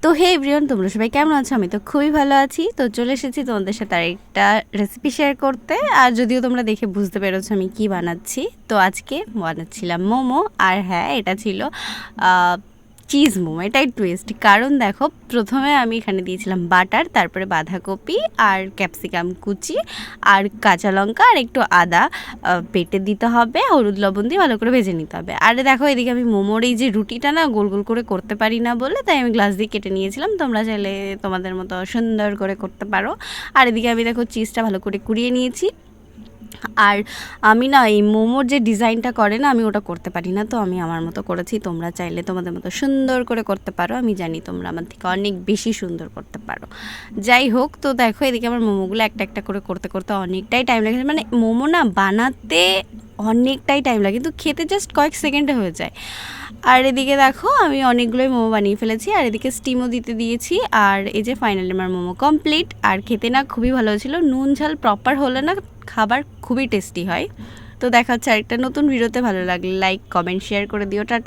তো হে এভরিওয়ান, তোমরা সবাই কেমন আছো? আমি তো খুবই ভালো আছি। তো চলে এসেছি তোমাদের সাথে আরেকটা রেসিপি শেয়ার করতে। আর যদিও তোমরা দেখে বুঝতে পেরেছো আমি কি বানাচ্ছি, তো আজকে বানাচ্ছিলাম মোমো। আর হ্যাঁ, এটা ছিল চিজ মোমো। এটাই টুইস্ট, কারণ দেখো প্রথমে আমি এখানে দিয়েছিলাম বাটার, তারপরে বাঁধাকপি আর ক্যাপসিকাম কুচি আর কাঁচা লঙ্কা আর একটু আদা বেটে দিতে হবে, হলুদ লবণ দিয়ে ভালো করে ভেজে নিতে হবে। আর দেখো এদিকে আমি মোমোর এই যে রুটিটা না গোল গোল করে করতে পারি না বলে, তাই আমি গ্লাস দিয়ে কেটে নিয়েছিলাম। তোমরা চাইলে তোমাদের মতো সুন্দর করে করতে পারো। আর এদিকে আমি দেখো চিজটা ভালো করে কুড়িয়ে নিয়েছি। আর আমি না এই মোমোর যে ডিজাইনটা করে না, আমি ওটা করতে পারি না, তো আমি আমার মতো করেছি। তোমরা চাইলে তোমাদের মতো সুন্দর করে করতে পারো, আমি জানি তোমরা আমার থেকে অনেক বেশি সুন্দর করতে পারো। যাই হোক, তো দেখো এদিকে আমার মোমোগুলো একটা একটা করে করতে করতে অনেকটাই টাইম লেগেছে। মানে মোমো না বানাতে অনেকটাই টাইম লাগে, কিন্তু খেতে জাস্ট কয়েক সেকেন্ডে হয়ে যায়। আর এদিকে দেখো আমি অনেকগুলোই মোমো বানিয়ে ফেলেছি, আর এদিকে স্টিমও দিতে দিয়েছি। আর এই যে ফাইনালি আমার মোমো কমপ্লিট। আর খেতে না খুবই ভালো ছিল, নুন ঝাল প্রপার হলে না খাবার খুবই টেস্টি হয়। তো দেখা হচ্ছে আরেকটা নতুন ভিডিওতে। ভালো লাগলে লাইক কমেন্ট শেয়ার করে দিও। টাটা।